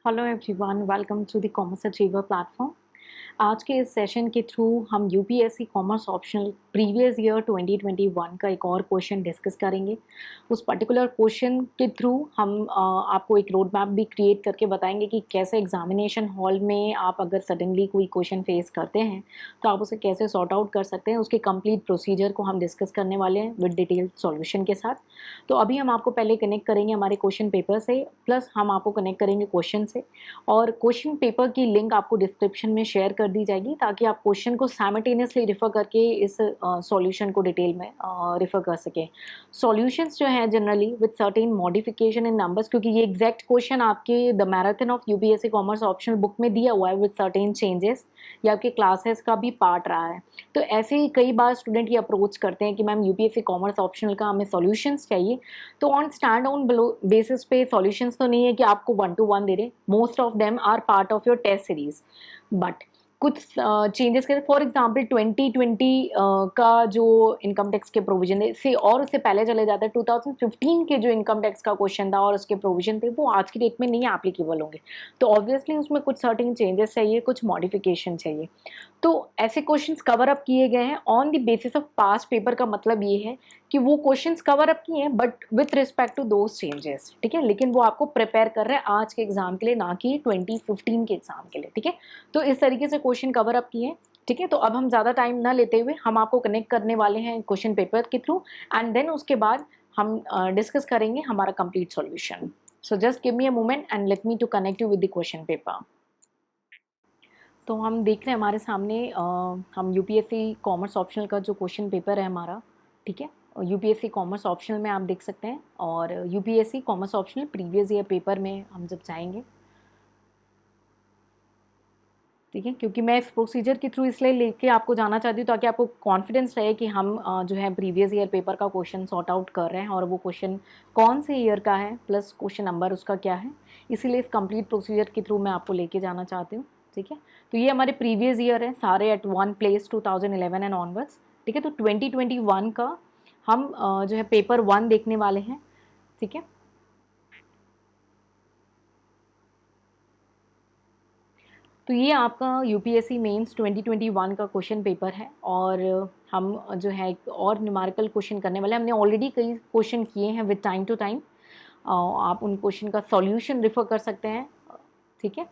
Hello everyone, welcome to the commerce achiever platform. आज के इस सेशन के थ्रू हम UPSC commerce optional previous year 2021 का एक और क्वेश्चन डिस्कस करेंगे। उस पर्टिकुलर क्वेश्चन के थ्रू हम आपको एक रोड मैप भी क्रिएट करके बताएंगे कि कैसे एग्जामिनेशन हॉल में आप अगर सडनली कोई क्वेश्चन फेस करते हैं तो आप उसे कैसे सॉर्ट आउट कर सकते हैं। उसके कंप्लीट प्रोसीजर को हम डिस्कस करने वाले हैं विद डिटेल्ड सॉल्यूशन के साथ। तो अभी हम आपको पहले कनेक्ट करेंगे हमारे क्वेश्चन पेपर से, प्लस हम आपको कनेक्ट करेंगे क्वेश्चन से, और क्वेश्चन पेपर की लिंक आपको डिस्क्रिप्शन में शेयर कर दी जाएगी ताकि आप क्वेश्चन को साइमल्टेनियसली रेफर करके इस सॉल्यूशन को डिटेल में रेफर कर सकें। सॉल्यूशंस जो है generally with certain modification in numbers, क्योंकि ये एग्जैक्ट क्वेश्चन आपके the marathon of UPSC commerce optional book में दिया हुआ है विद सर्टेन चेंजेस, या आपके क्लासेस का भी पार्ट रहा है। तो ऐसे ही कई बार स्टूडेंट ये अप्रोच करते हैं कि मैम यूपीएससी कॉमर्स ऑप्शनल का हमें सॉल्यूशंस चाहिए। तो ऑन स्टैंड ऑन बेसिस पे सॉल्यूशंस तो नहीं है कि आपको 1-to-1 दे रहे, most of them are part of your test series, but कुछ चेंजेस करें। फॉर एग्जांपल 2020 का जो इनकम टैक्स के प्रोविजन थे से, और उससे पहले चले जाते हैं 2015 के जो इनकम टैक्स का क्वेश्चन था और उसके प्रोविजन थे, वो आज की डेट में नहीं एप्लीकेबल होंगे। तो ऑब्वियसली उसमें कुछ सर्टेन चेंजेस चाहिए, कुछ मॉडिफिकेशन चाहिए। तो ऐसे क्वेश्चंस कवर अप किए गए हैं on the basis of past paper. का मतलब ये है कि वो क्वेश्चंस कवर अप किए हैं but with respect to those changes, ठीक है, लेकिन वो आपको प्रिपेयर कर रहे हैं आज के एग्जाम के लिए, ना कि 2015 के एग्जाम के लिए, ठीक है। तो इस तरीके से क्वेश्चन कवर अप किए हैं, ठीक है। तो अब हम ज़्यादा टाइम ना लेते हुए हम आपको कनेक्ट करने वाले हैं क्वेश्चन पेपर के थ्रू, एंड देन उसके बाद हम डिस्कस करेंगे हमारा complete solution. So just give me a moment and let me to connect you with the question paper. तो हम देख रहे हैं हमारे सामने हम यूपीएससी कॉमर्स ऑप्शनल का जो क्वेश्चन पेपर है हमारा, ठीक है। यूपीएससी कॉमर्स ऑप्शनल में आप देख सकते हैं, और UPSC commerce optional previous year paper में हम जब जाएंगे, ठीक है, क्योंकि मैं इस प्रोसीजर के थ्रू इसलिए लेके आपको जाना चाहती हूँ ताकि आपको कॉन्फिडेंस रहे कि हम जो है प्रीवियस ईयर पेपर का क्वेश्चन सॉर्ट आउट कर रहे हैं, और वो क्वेश्चन कौन से ईयर का है प्लस क्वेश्चन नंबर उसका क्या है। इसीलिए इस कंप्लीट प्रोसीजर के थ्रू मैं आपको लेके जाना चाहती हूँ, ठीक है। तो ये हमारे प्रीवियस ईयर है सारे at one place 2011 and onwards, ठीक है। तो 2021 का हम जो है पेपर 1 देखने वाले हैं, ठीक है। तो ये आपका यूपीएससी मेंस 2021 का क्वेश्चन पेपर है, और हम जो है एक और न्यूमेरिकल क्वेश्चन करने वाले हैं। हमने ऑलरेडी कई क्वेश्चन किए हैं विद टाइम टू टाइम, आप उन क्वेश्चन का सॉल्यूशन रेफर कर सकते हैं, ठीक है।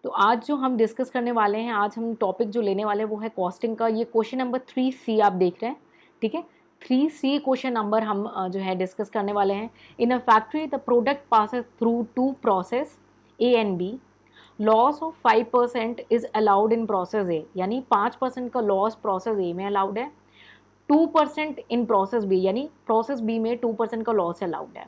तो आज जो हम डिस्कस करने वाले हैं, आज हम टॉपिक जो लेने वाले हैं वो है कॉस्टिंग का। ये क्वेश्चन नंबर 3C आप देख रहे हैं, ठीक है। 3C क्वेश्चन नंबर हम जो है डिस्कस करने वाले हैं। In a factory the product passes through two process A and B, loss of 5% is allowed in process A, यानी 5% का लॉस प्रोसेस ए में अलाउड है, 2% इन प्रोसेस बी, यानी प्रोसेस बी में 2% का लॉस अलाउड है।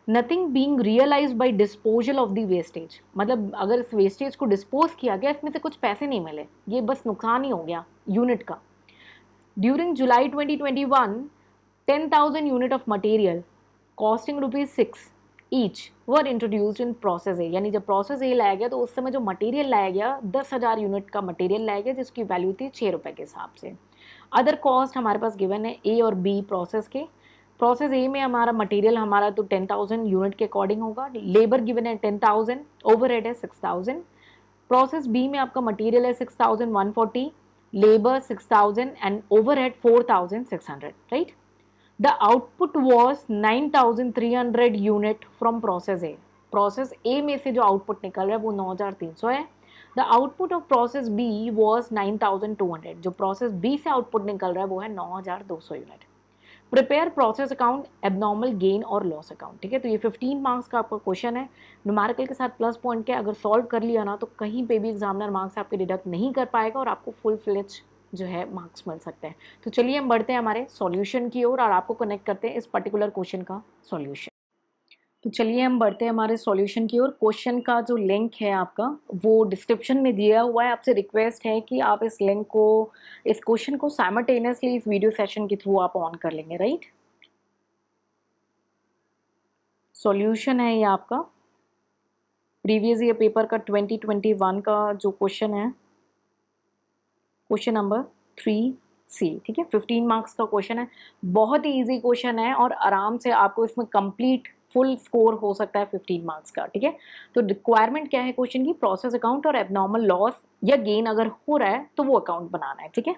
Nothing being realise by disposal of the wastage, मतलब अगर इस वेस्टेज को डिस्पोज किया गया, इसमें से कुछ पैसे नहीं मिले, ये बस नुकसान ही हो गया यूनिट का। During July 2021 10,000 unit of material costing ₹6 each were introduced in process A, यानी जब प्रोसेस ए लाया गया तो उस समय जो मटेरियल लाया गया 10,000 यूनिट का मटेरियल लाया गया, जिसकी वैल्यू थी ₹6 के हिसाब से। अदर कॉस्ट हमारे पास गिवन है ए और बी प्रोसेस के। प्रोसेस ए में हमारा मटेरियल हमारा तो 10,000 यूनिट के अकॉर्डिंग होगा, लेबर गिवन है 10,000, ओवरहेड है 6,000। प्रोसेस बी में आपका मटेरियल है 6,140, labour 6,000 and overhead 4,600, right. The output was 9,300 unit from process A. Process ए में से जो आउटपुट निकल रहा है वो 9,300 है। The output of process B was 9,200, जो प्रोसेस बी से आउटपुट निकल रहा है वो है 9,200 unit. Prepare process account abnormal gain और लॉस अकाउंट, ठीक है। तो ये 15 मार्क्स का आपका क्वेश्चन है, न्यूमेरिकल के साथ प्लस पॉइंट के। अगर सॉल्व कर लिया ना तो कहीं पे भी एग्जामिनर मार्क्स आपके डिडक्ट नहीं कर पाएगा और आपको फुल फ्लेज जो है मार्क्स मिल सकते हैं। तो चलिए हम बढ़ते हैं हमारे सॉल्यूशन की ओर और आपको कनेक्ट करते हैं इस पर्टिकुलर क्वेश्चन का सॉल्यूशन। तो चलिए हम बढ़ते हैं हमारे सॉल्यूशन की ओर। क्वेश्चन का जो लिंक है आपका वो डिस्क्रिप्शन में दिया हुआ है। आपसे रिक्वेस्ट है कि आप इस लिंक को, इस क्वेश्चन को साइमल्टेनियसली इस वीडियो सेशन के थ्रू आप ऑन कर लेंगे, राइट। सॉल्यूशन है ये आपका प्रीवियस ईयर पेपर का 2021 का जो क्वेश्चन है, क्वेश्चन नंबर 3C, ठीक है। 15 मार्क्स का क्वेश्चन है, बहुत ही इजी क्वेश्चन है और आराम से आपको इसमें कंप्लीट फुल स्कोर हो सकता है 15 मार्क्स का, ठीक है। तो रिक्वायरमेंट क्या है क्वेश्चन की, प्रोसेस अकाउंट और एबनॉर्मल लॉस या गेन अगर हो रहा है तो वो अकाउंट बनाना है, ठीक है।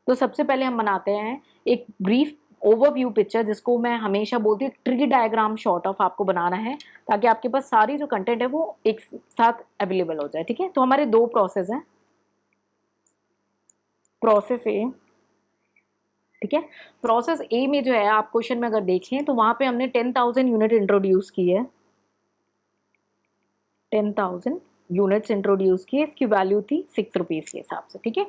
तो सबसे पहले हम बनाते हैं एक ब्रीफ ओवरव्यू पिक्चर, जिसको मैं हमेशा बोलती हूँ ट्री डायग्राम शॉर्ट ऑफ आपको बनाना है, ताकि आपके पास सारी जो कंटेंट है वो एक साथ अवेलेबल हो जाए, ठीक है। तो हमारे दो प्रोसेस हैं, प्रोसेस ए, ठीक है। प्रोसेस ए में जो है आप क्वेश्चन में अगर देखें तो वहां पे हमने 10,000 यूनिट इंट्रोड्यूस की है, 10,000 यूनिट्स इंट्रोड्यूस की, इसकी वैल्यू थी 6 रुपीज के हिसाब से, ठीक है।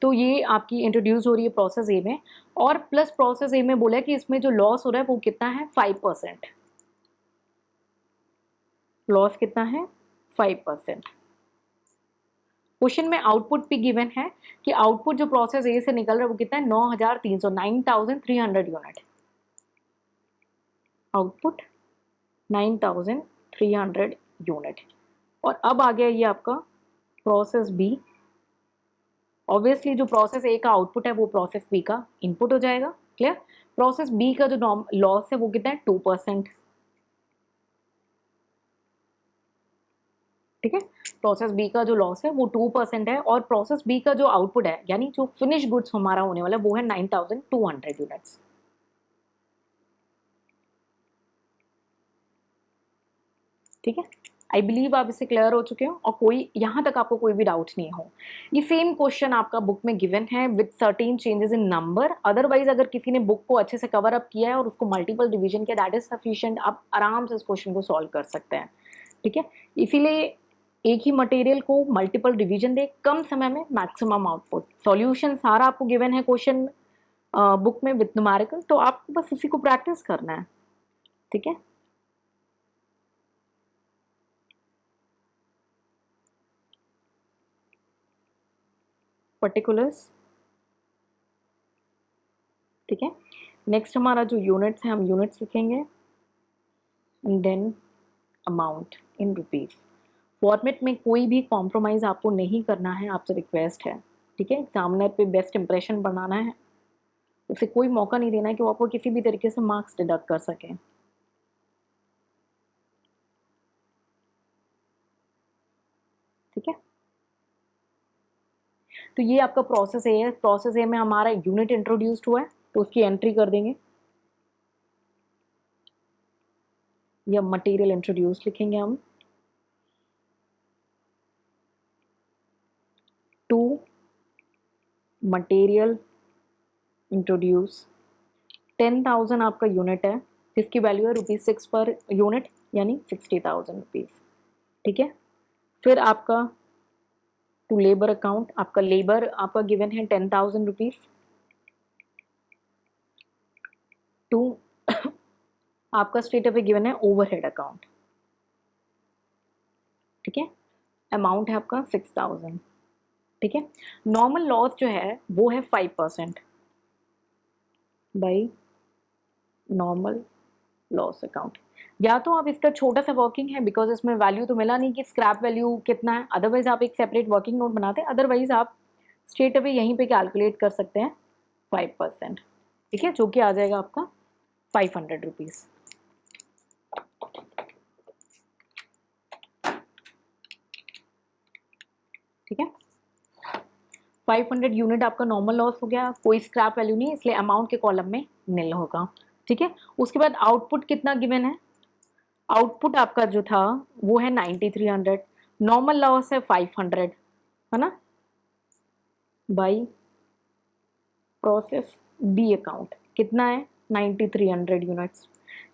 तो ये आपकी इंट्रोड्यूस हो रही है प्रोसेस ए में, और प्लस प्रोसेस ए में बोला है कि इसमें जो लॉस हो रहा है वो कितना है, 5%। लॉस कितना है, 5%। क्वेश्चन में आउटपुट भी गिवन है कि आउटपुट जो प्रोसेस ए से निकल रहा है वो कितना है, 9,300, 9,300 यूनिट। Output 9,300 unit. और अब आ गया ये आपका प्रोसेस बी। ऑब्वियसली जो प्रोसेस ए का आउटपुट है वो प्रोसेस बी का इनपुट हो जाएगा, क्लियर। प्रोसेस बी का जो लॉस है वो कितना है, 2%, ठीक है। प्रोसेस बी का जो लॉस है वो 2% है, और प्रोसेस बी का जो आउटपुट है यानी जो फिनिश गुड्स हमारा होने वाला है वो है 9,200 यूनिट्स, ठीक है। आई बिलीव आप इससे क्लियर हो चुके हो और कोई यहाँ तक आपको कोई भी डाउट नहीं हो। ये सेम क्वेश्चन आपका बुक में गिवन है with certain changes in number. Otherwise अगर किसी ने बुक को अच्छे से कवर अप किया है और उसको मल्टीपल रिवीजन किया, दैट इज सफिशिएंट, आप आराम से इस क्वेश्चन को सॉल्व कर सकते हैं, ठीक है। इसीलिए एक ही मटेरियल को मल्टीपल रिवीजन दे, कम समय में मैक्सिमम आउटपुट। सॉल्यूशन सारा आपको गिवन है क्वेश्चन बुक में विद न्यूमेरिकल, तो आपको बस इसी को प्रैक्टिस करना है, ठीक है। पर्टिकुलर्स, ठीक है। नेक्स्ट हमारा जो यूनिट्स है, हम यूनिट्स लिखेंगे, then amount in rupees. Format में कोई भी कॉम्प्रोमाइज आपको नहीं करना है, आपसे रिक्वेस्ट है, ठीक है। एग्जामिनर पे बेस्ट इंप्रेशन बनाना है, उसे कोई मौका नहीं देना है कि वो आपको किसी भी तरीके से मार्क्स डिडक्ट कर सके, ठीक है। तो ये आपका प्रोसेस ए है। प्रोसेस ए में हमारा यूनिट इंट्रोड्यूस्ड हुआ है तो उसकी एंट्री कर देंगे, या मटेरियल इंट्रोड्यूस लिखेंगे हम, टू मटेरियल इंट्रोड्यूस। 10,000 आपका यूनिट है, जिसकी वैल्यू है ₹6 पर यूनिट, यानी 60,000 रुपीज, ठीक है। फिर आपका टू लेबर अकाउंट, आपका लेबर आपका गिवन है 10,000 रुपीज, टू आपका स्टेट पे गिवन है ओवरहेड अकाउंट, ठीक है। अमाउंट है आपका 6,000, ठीक है। नॉर्मल लॉस जो है वो है 5% बाई नॉर्मल लॉस अकाउंट। या तो आप इसका छोटा सा वर्किंग है, बिकॉज इसमें वैल्यू तो मिला नहीं कि स्क्रैप वैल्यू कितना है, अदरवाइज आप एक सेपरेट वर्किंग नोट बनाते हैं, अदरवाइज आप स्ट्रेट अवे यहीं पे कैलकुलेट कर सकते हैं 5%, ठीक है, जो कि आ जाएगा आपका 500 रुपीज, ठीक है। 500 यूनिट आपका नॉर्मल लॉस हो गया, कोई स्क्रैप वैल्यू नहीं, इसलिए अमाउंट के कॉलम में नील होगा, ठीक है। उसके बाद आउटपुट कितना गिवन है, आउटपुट आपका जो था वो है 9,300, नॉर्मल लॉस है 500, है ना, बाई प्रोसेस बी अकाउंट कितना है 9,300 यूनिट्स।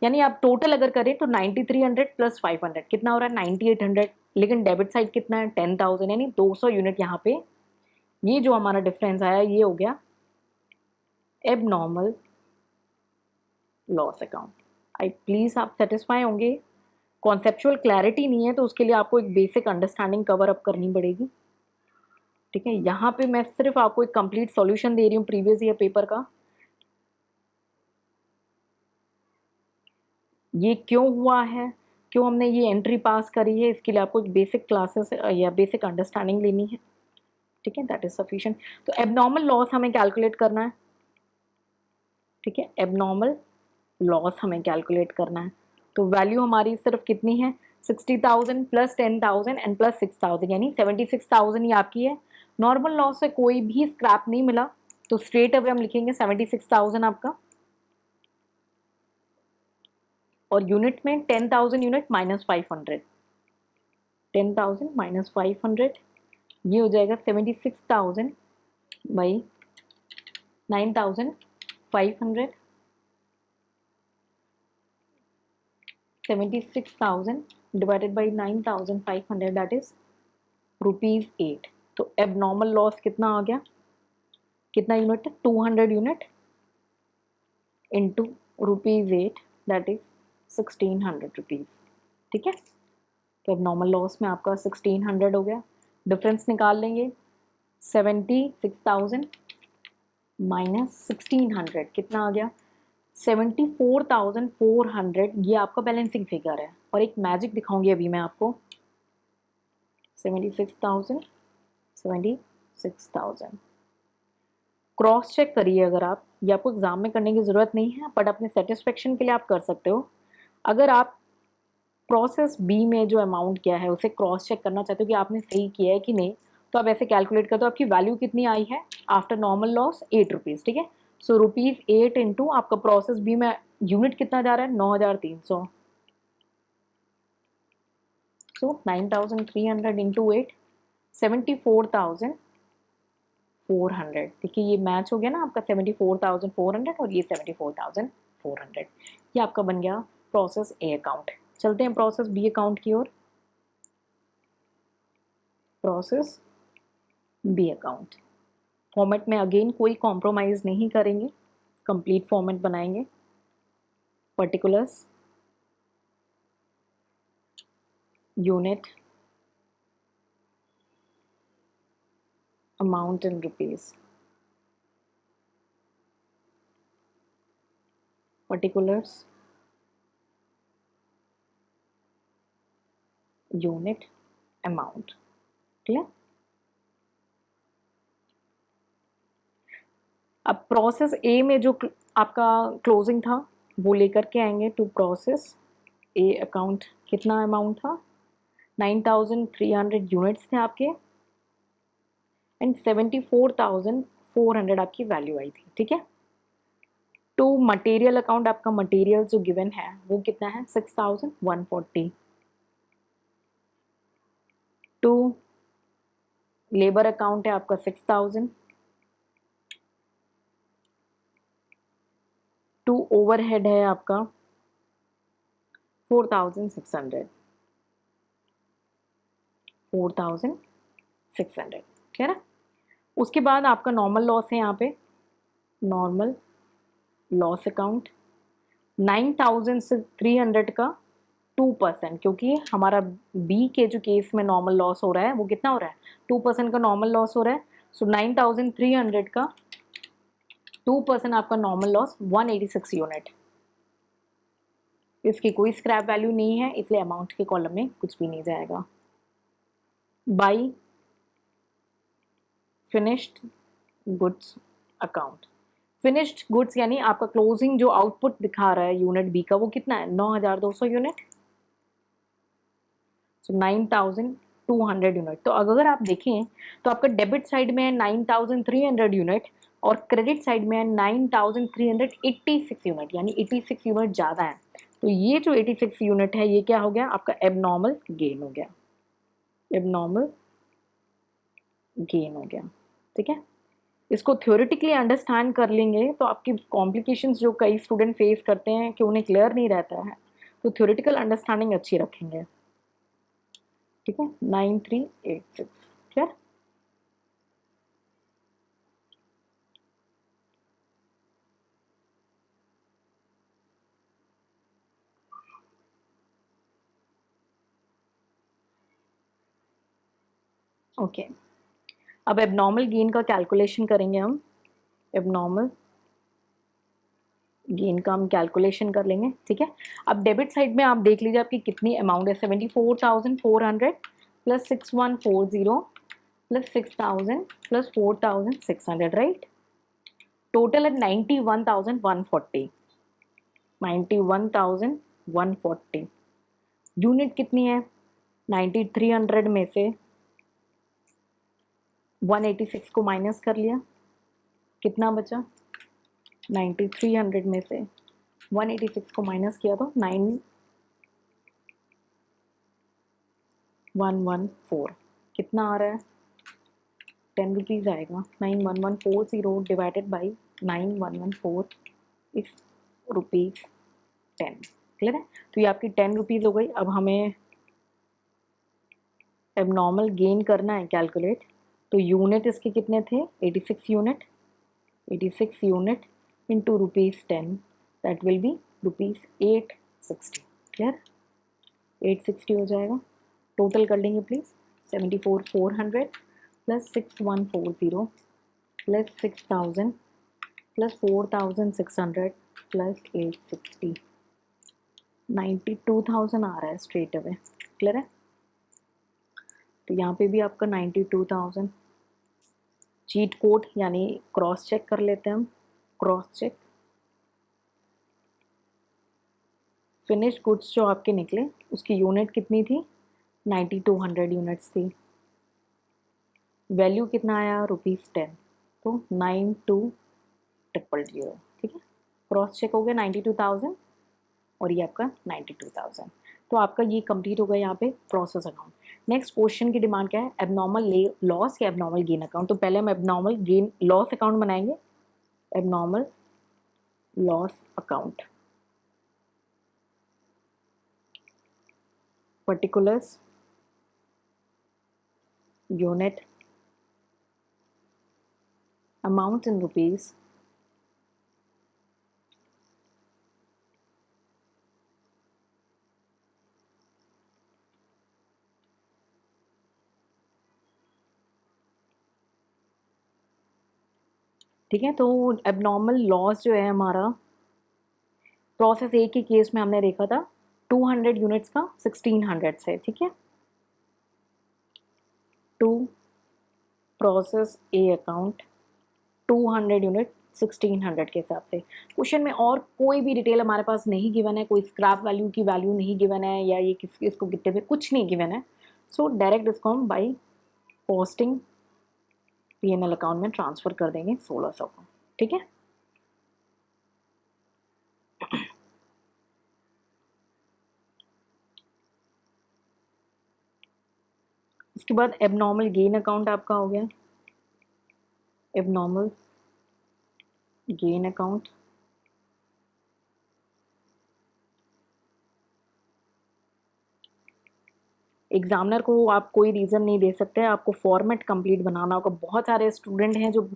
यानी आप टोटल अगर करें तो 9,300 प्लस 500 कितना हो रहा है 9,800, लेकिन डेबिट साइड कितना है 10,000, यानी 200 यूनिट यहाँ पे। ये जो हमारा डिफरेंस आया ये हो गया abnormal loss account. I please आप सेटिस्फाई होंगे। कॉन्सेप्चुअल क्लैरिटी नहीं है तो उसके लिए आपको एक बेसिक अंडरस्टैंडिंग कवर अप करनी पड़ेगी, ठीक है। यहाँ पे मैं सिर्फ आपको एक कंप्लीट सॉल्यूशन दे रही हूँ प्रीवियस ईयर पेपर का। ये क्यों हुआ है, क्यों हमने ये एंट्री पास करी है, इसके लिए आपको एक बेसिक क्लासेस या बेसिक अंडरस्टैंडिंग लेनी है, ठीक है, दैट इज सफिशिएंट। तो एबनॉर्मल लॉस हमें कैलकुलेट करना है, ठीक है, एबनॉर्मल लॉस हमें कैलकुलेट करना है। तो वैल्यू हमारी सिर्फ कितनी है, 60,000 प्लस 10,000 एंड प्लस 6,000, यानी 76,000 ही आपकी है। नॉर्मल लॉस से कोई भी स्क्रैप नहीं मिला, तो स्ट्रेट अवे हम लिखेंगे 76,000 आपका, और यूनिट में 10,000 यूनिट माइनस 500, 10,000 माइनस 500, ये हो जाएगा 76,000 by 9,500, 76,000 divided by 9,500, that is ₹8। तो एबनॉर्मल लॉस कितना आ गया, कितना यूनिट है, 200 unit into ₹8, that is 1,600 rupees. ठीक है, तो एबनॉर्मल लॉस में आपका 1,600 हो गया। डिफरेंस निकाल लेंगे, 76,000 माइनस 1,600 कितना आ गया, 74,400। ये आपका बैलेंसिंग फिगर है, और एक मैजिक दिखाऊंगी अभी मैं आपको। 76,000 76,000 क्रॉस चेक करिए अगर आप, ये आपको एग्जाम में करने की ज़रूरत नहीं है, बट अपने सेटिस्फेक्शन के लिए आप कर सकते हो। अगर आप प्रोसेस बी में जो अमाउंट किया है उसे क्रॉस चेक करना चाहते हो कि आपने सही किया है कि नहीं, तो आप ऐसे कैलकुलेट कर दो, आपकी वैल्यू कितनी आई है आफ्टर नॉर्मल लॉस, ₹8। ठीक है, सो ₹8 इंटू आपका प्रोसेस बी में यूनिट कितना जा रहा है, 9,300, सो 9,300 इंटू 8, 74,400। देखिए ये मैच हो गया ना आपका, 74,400 और ये 74,400, ये आपका बन गया प्रोसेस ए अकाउंट। चलते हैं प्रोसेस बी अकाउंट की ओर। प्रोसेस बी अकाउंट फॉर्मेट में अगेन कोई कॉम्प्रोमाइज़ नहीं करेंगे, कंप्लीट फॉर्मेट बनाएंगे। Particulars, unit, amount in rupees, particulars, unit, amount. Clear. अब प्रोसेस ए में जो आपका क्लोजिंग था वो लेकर के आएंगे टू प्रोसेस ए अकाउंट। कितना अमाउंट था, 9,300 यूनिट्स थे आपके, एंड 74,400 आपकी वैल्यू आई थी। ठीक है, टू मटेरियल अकाउंट आपका मटेरियल जो गिवन है वो कितना है, 6,140। टू लेबर अकाउंट है आपका 6,000। टू ओवरहेड है आपका 4,600, 4,600। ठीक है ना। उसके बाद आपका नॉर्मल लॉस है यहाँ पे, नॉर्मल लॉस अकाउंट 9,300 का 2%, क्योंकि हमारा बी के जो केस में नॉर्मल लॉस हो रहा है वो कितना हो रहा है, 2% का नॉर्मल लॉस हो रहा है। सो 9,300 का 2% आपका नॉर्मल लॉस 186 यूनिट। इसकी कोई स्क्रैप वैल्यू नहीं है, इसलिए अमाउंट के कॉलम में कुछ भी नहीं जाएगा। By finished goods account, finished goods यानी आपका क्लोजिंग जो आउटपुट दिखा रहा है यूनिट बी का वो कितना है, 9,200 यूनिट, सो 9,200 यूनिट। तो अगर आप देखें तो आपका डेबिट साइड में है 9,300 यूनिट और क्रेडिट साइड में है 9,386 यूनिट, यानी 86 यूनिट ज़्यादा है। तो ये जो 86 यूनिट है ये क्या हो गया, आपका एबनॉर्मल गेन हो गया, एबनॉर्मल गेन हो गया। ठीक है, इसको थ्योरेटिकली अंडरस्टैंड कर लेंगे तो आपकी कॉम्प्लिकेशंस जो कई स्टूडेंट फेस करते हैं कि उन्हें क्लियर नहीं रहता है, तो थ्योरेटिकल अंडरस्टैंडिंग अच्छी रखेंगे। ठीक है, 9,386। क्लियर। ओके, अब एबनॉर्मल गेन का कैलकुलेशन करेंगे हम। एबनॉर्मल गेन का हम कैलकुलेशन कर लेंगे। ठीक है, अब डेबिट साइड में आप देख लीजिए आपकी कितनी अमाउंट है, 74,400 plus 6,140 plus 6,000 plus 4,600, right. Total है 91,140, 91,140 140। यूनिट कितनी है? 9300 में से 186 को माइनस कर लिया, कितना बचा? 9300 में से 186 को माइनस किया तो 9114। कितना आ रहा है? 10 रुपीज़ आएगा। 91140 डिवाइडेड बाई 9114 इस रुपीज़ 10। क्लियर है? तो ये आपकी 10 रुपीज़ हो गई। अब हमें एबनॉर्मल गेन करना है कैलकुलेट। तो यूनिट इसके कितने थे? 86 unit. 86 unit into ₹10, that will be ₹860। Clear? 860 हो जाएगा। टोटल कर लेंगे please. 74,400 plus 6140 plus 6000 plus 4600 plus 860, 92,000 आ रहा है स्ट्रेट अवे। क्लियर है? तो यहाँ पे भी आपका 92,000। चीट कोड यानी क्रॉस चेक कर लेते हैं हम। क्रॉस चेक, फिनिश गुड्स जो आपके निकले उसकी यूनिट कितनी थी? 9200 यूनिट्स थी। वैल्यू कितना आया? ₹10। तो 92,000। ठीक है, क्रॉस चेक हो गया 92,000 और ये आपका 92,000। तो आपका ये कंप्लीट हो गया यहाँ पे प्रोसेस अकाउंट। नेक्स्ट क्वेश्चन की डिमांड क्या है? एबनॉर्मल लॉस या एबनॉर्मल गेन अकाउंट। तो पहले हम एबनॉर्मल गेन लॉस अकाउंट बनाएंगे। Abnormal loss account, particulars, unit, amount in rupees, ठीक है। तो एबनॉर्मल लॉस जो है हमारा प्रोसेस ए के केस में हमने देखा था 200 यूनिट्स का 1600 से। ठीक है, to process A account 200 unit 1600 के हिसाब से। क्वेश्चन में और कोई भी डिटेल हमारे पास नहीं गिवन है, कोई स्क्रैप वैल्यू की वैल्यू नहीं गिवन है या ये इसको कितने पे कुछ नहीं गिवन है। सो डायरेक्ट इसको हम बाई कॉस्टिंग पीएनएल अकाउंट में ट्रांसफर कर देंगे 1600 को। ठीक है, इसके बाद एबनॉर्मल गेन अकाउंट आपका हो गया। एबनॉर्मल गेन अकाउंट, एग्जामिनर को आप कोई रीज़न नहीं दे सकते, आपको फॉर्मेट कंप्लीट बनाना होगा। बहुत सारे स्टूडेंट हैं जो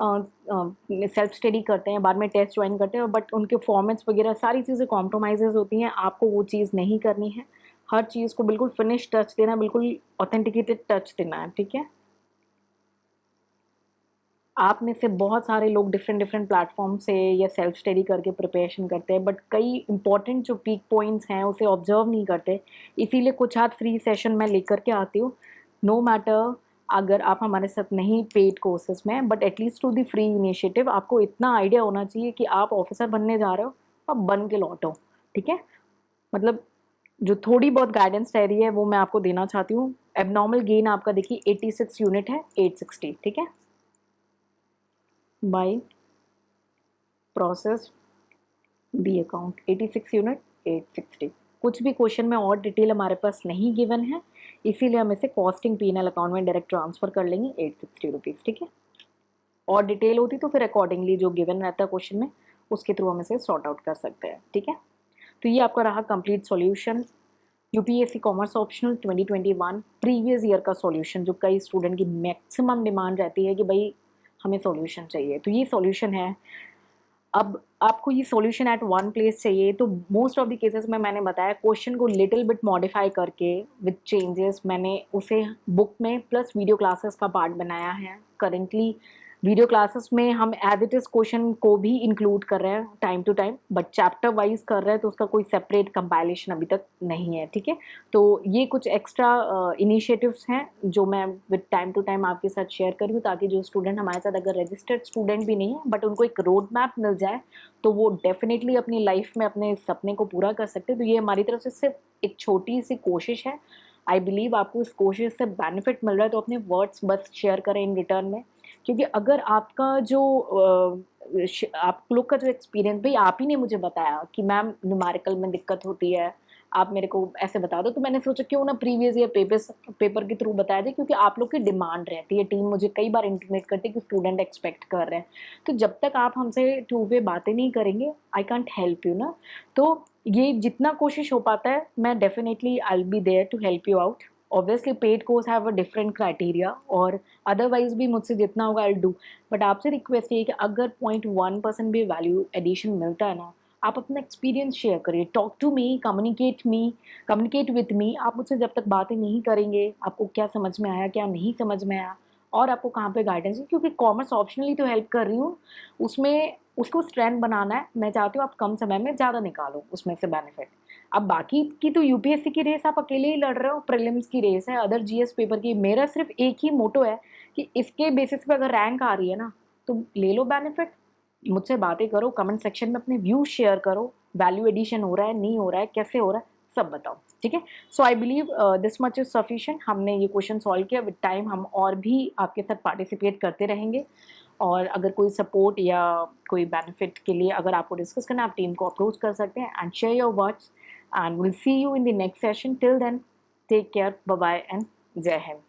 सेल्फ स्टडी करते हैं, बाद में टेस्ट ज्वाइन करते हैं, बट उनके फॉर्मेट्स वगैरह सारी चीज़ें कॉम्प्रोमाइज़ होती हैं। आपको वो चीज़ नहीं करनी है, हर चीज़ को बिल्कुल फिनिश टच देना, बिल्कुल ऑथेंटिकेटेड टच देना है। ठीक है, आप में से बहुत सारे लोग डिफरेंट प्लेटफॉर्म से या सेल्फ स्टडी करके प्रिपरेशन करते हैं, बट कई इंपॉर्टेंट जो पीक पॉइंट्स हैं उसे ऑब्जर्व नहीं करते। इसीलिए कुछ आज फ्री सेशन मैं लेकर के आती हूँ। नो मैटर अगर आप हमारे साथ नहीं पेड कोर्सेज में, but at least to the free initiative आपको इतना आइडिया होना चाहिए कि आप ऑफिसर बनने जा रहे हो, आप बन के लौटो। ठीक है, मतलब जो थोड़ी बहुत गाइडेंस रह रही है वो मैं आपको देना चाहती हूँ। एबनॉर्मल गेन आपका देखिए 86 यूनिट है 860। ठीक है, by process B account 86 unit 860। कुछ भी क्वेश्चन में और डिटेल हमारे पास नहीं गिवन है, इसीलिए हम इसे कॉस्टिंग पीएनएल अकाउंट में डायरेक्ट ट्रांसफर कर लेंगे 860 रुपीज़। ठीक है, और डिटेल होती तो फिर अकॉर्डिंगली जो गिवन रहता है क्वेश्चन में उसके थ्रू हम इसे सॉर्ट आउट कर सकते हैं। ठीक है, तो ये आपका रहा complete solution UPSC commerce optional 2021 previous year का सॉल्यूशन, जो कई स्टूडेंट की मैक्सिमम डिमांड रहती है कि भाई हमें सॉल्यूशन चाहिए। तो ये सॉल्यूशन है। अब आपको ये सॉल्यूशन एट वन प्लेस चाहिए, तो मोस्ट ऑफ द केसेस में मैंने बताया क्वेश्चन को लिटिल बिट मॉडिफाई करके विद चेंजेस मैंने उसे बुक में प्लस वीडियो क्लासेस का पार्ट बनाया है। करेंटली वीडियो क्लासेस में हम एज इट इज़ क्वेश्चन को भी इंक्लूड कर रहे हैं time to time, but chapter wise कर रहे हैं तो उसका कोई सेपरेट कंपाइलेशन अभी तक नहीं है, ठीक है। तो ये कुछ एक्स्ट्रा इनिशिएटिव्स हैं जो मैं विद टाइम टू टाइम आपके साथ शेयर करूँ, ताकि जो स्टूडेंट हमारे साथ अगर रजिस्टर्ड स्टूडेंट भी नहीं है बट उनको एक रोड मैप मिल जाए तो वो डेफिनेटली अपनी लाइफ में अपने सपने को पूरा कर सकते हैं। तो ये हमारी तरफ से सिर्फ एक छोटी सी कोशिश है। आई बिलीव आपको इस कोशिश से बेनिफिट मिल रहा है, तो अपने वर्ड्स बस शेयर करें इन रिटर्न में, क्योंकि अगर आपका जो आप लोग का जो एक्सपीरियंस, भाई आप ही ने मुझे बताया कि मैम न्यूमेरिकल में दिक्कत होती है, आप मेरे को ऐसे बता दो, तो मैंने सोचा क्यों ना प्रीवियस ईयर पेपर के थ्रू बताया जाए, क्योंकि आप लोग की डिमांड रहती है, टीम मुझे कई बार इंटीमेट करती है कि स्टूडेंट एक्सपेक्ट कर रहे हैं। तो जब तक आप हमसे टू वे बातें नहीं करेंगे, आई कांट हेल्प यू ना। तो ये जितना कोशिश हो पाता है, मैं definitely I will be there to help you out. Obviously paid course have a different criteria, और अदरवाइज भी मुझसे जितना होगा आई डू। बट आपसे रिक्वेस्ट ये है कि अगर 0.1% भी वैल्यू एडिशन मिलता है ना, आप अपना एक्सपीरियंस शेयर करिए, talk to me, communicate with me. आप मुझसे जब तक बातें नहीं करेंगे, आपको क्या समझ में आया, क्या नहीं समझ में आया, और आपको कहाँ पे गाइडेंस है, क्योंकि कॉमर्स ऑप्शनली तो हेल्प कर रही हूँ, उसमें उसको स्ट्रेंथ बनाना है। मैं चाहती हूँ आप कम समय में ज़्यादा निकालो उसमें से बेनिफिट। अब बाकी की तो यूपीएससी की रेस आप अकेले ही लड़ रहे हो, प्रीलिम्स की रेस है, अदर जीएस पेपर की। मेरा सिर्फ एक ही मोटो है कि इसके बेसिस पे अगर रैंक आ रही है ना, तो ले लो बेनिफिट, मुझसे बातें करो, कमेंट सेक्शन में अपने व्यूज शेयर करो, वैल्यू एडिशन हो रहा है, नहीं हो रहा है, कैसे हो रहा है, सब बताओ, ठीक है। So I believe this much is sufficient. हमने ये क्वेश्चन सॉल्व किया, विद टाइम हम और भी आपके साथ पार्टिसिपेट करते रहेंगे। और अगर कोई सपोर्ट या कोई बेनिफिट के लिए अगर आपको डिस्कस करना है, आप टीम को अप्रोच कर सकते हैं। And share your words, and we'll see you in the next session. Till then, take care, bye bye, and Jai Hind.